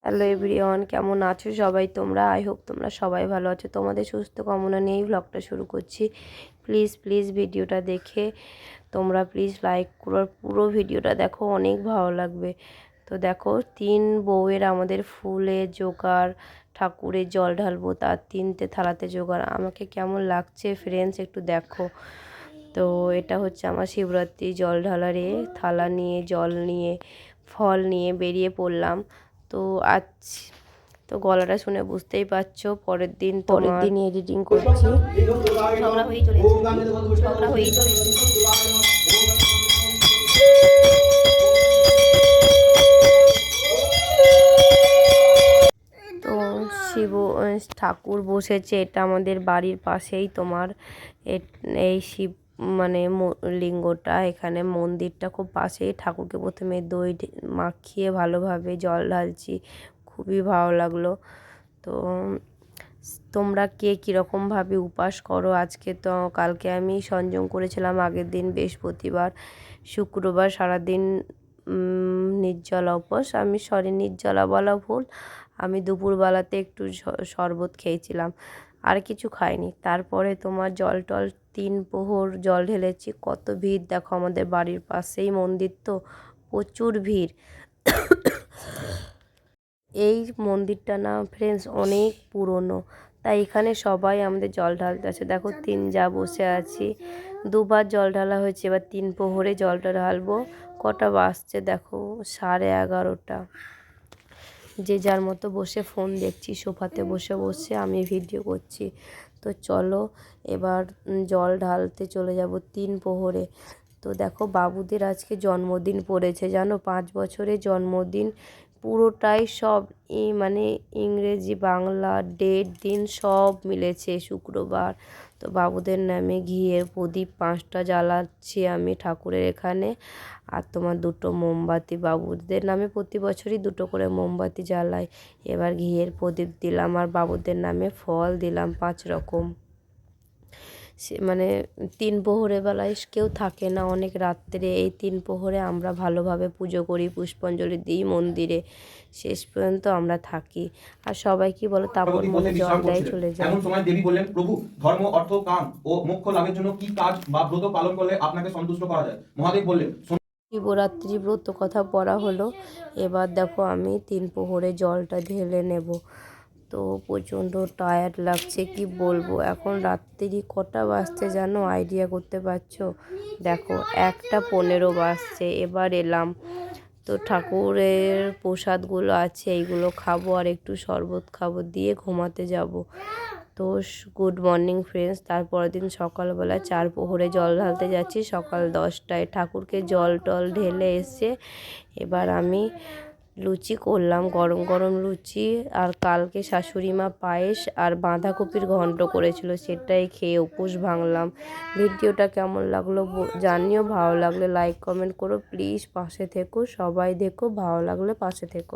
Hello everyone, কেমন আছো সবাই তোমরা? আই হোপ তোমরা সবাই ভালো আছো। তোমাদের সুস্থ কামনা নিয়েই ব্লগটা শুরু করছি। প্লিজ প্লিজ ভিডিওটা দেখে তোমরা প্লিজ লাইক করো, পুরো ভিডিওটা দেখো, অনেক ভালো লাগবে। তো দেখো, 3 বউয়ের আমাদের ফুলের জোগাড়, ঠাকুরের জল ঢালবো তার 3টে থালাতে জোগাড়। আমাকে কেমন লাগছে ফ্রেন্ডস একটু দেখো। তো এটা হচ্ছে আমার শিবরাত্রি জল ঢালারে থালা নিয়ে, জল নিয়ে, ফল নিয়ে বেরিয়ে পড়লাম। তো আজ তো গলাটা শুনে বুঝতেই পারছো, পরের দিন এডিটিং করছি, ঝগড়া হয়েই চলেছে। তো শিব ঠাকুর বসেছে, এটা আমাদের বাড়ির পাশেই তোমার এই শিব মানে লিঙ্গটা, এখানে মন্দিরটা খুব পাশেই। ঠাকুরকে প্রথমে দই মাখিয়ে ভালোভাবে জল ঢালছি, খুবই ভালো লাগলো। তো তোমরা কে কীরকমভাবে উপাস করো? আজকে তো কালকে আমি সংযম করেছিলাম, আগের দিন বৃহস্পতিবার, শুক্রবার সারাদিন নির্জলা উপোস। নির্জলা বলা ভুল, আমি দুপুরবেলাতে একটু শরবত খেয়েছিলাম, আর কিছু খাইনি। তারপরে তোমার জল টল 3 প্রহর জল ঢেলেছি। কত ভিড় দেখো, আমাদের বাড়ির পাশেই মন্দির, তো প্রচুর ভিড়। এই মন্দিরটা না ফ্রেন্ডস অনেক পুরনো, তাই এখানে সবাই আমাদের জল ঢালতে আসে। দেখো 3 যা বসে আছি, 2বার জল ঢালা হয়েছে, এবার 3 প্রহরে জলটা ঢালবো। কটা বাজছে দেখো, 11:30। যে যার মতো বসে ফোন দেখছি, সোফাতে বসে বসে আমি ভিডিও করছি। তো চলো এবার জল ঢালতে চলে যাব 3 প্রহরে। তো দেখো, বাবুদের আজকে জন্মদিন পড়েছে জানো, 5 বছরের জন্মদিন, পুরোটাই সব মানে ইংরেজি বাংলা ডেট দিন সব মিলেছে শুক্রবার। তো বাবুদের নামে ঘিয়ের প্রদীপ 5টা জ্বালাচ্ছি আমি ঠাকুরের এখানে, আর তোমার 2টো মোমবাতি। বাবুদের নামে প্রতি বছরই 2টো করে মোমবাতি জ্বালাই। এবার ঘিয়ের প্রদীপ দিলাম, আর বাবুদের নামে ফল দিলাম 5 রকম। সে মানে 3 প্রহরের বেলায় কেউ থাকে না, অনেক রাত্রে। এই 3 প্রহরে আমরা ভালোভাবে পুজো করি, পুষ্পাঞ্জলি দিই মন্দিরে, শেষ পর্যন্ত আমরা থাকি। আর সবাই কি বলো, তারপর মনে জল দেয় চলে যায়। এমন সময় দেবী বললেন, প্রভু, ধর্ম, অর্থ, কাম ও মোক্ষ লাভের জন্য কি কাজ বা ব্রত পালন করলে আপনাকে সন্তুষ্ট করা যায়? মহাদেব বললেন, শিবরাত্রি ব্রত কথা পড়া হলো। এবার দেখো আমি 3 প্রহরে জলটা ঢেলে নেব। তো প্রচণ্ড টায়ার্ড লাগছে, কি বলবো। এখন রাত্রি কটা বাজছে জানো, আইডিয়া করতে পারছো? দেখো 1:15 বাজছে। এবার এলাম, তো ঠাকুরের প্রসাদগুলো আছে এইগুলো খাবো, আর একটু শরবত খাবো, দিয়ে ঘুমাতে যাব। তো গুড মর্নিং ফ্রেন্ডস। তারপরের দিন সকালবেলা 4 প্রহরে জল ঢালতে যাচ্ছি, সকাল 10টায়। ঠাকুরকে জল টল ঢেলে এসে এবার আমি লুচি করলাম, গরম গরম লুচি। আর কালকে শাশুড়ি মা পায়েস আর বাঁধাকপির ঘন্ট করেছিল, সেটাই খেয়ে উপোস ভাঙলাম। ভিডিওটা কেমন লাগলো জানিও, ভালো লাগলে লাইক কমেন্ট করো প্লিজ, পাশে থেকো, সবাই দেখো, ভালো লাগলে পাশে থেকো।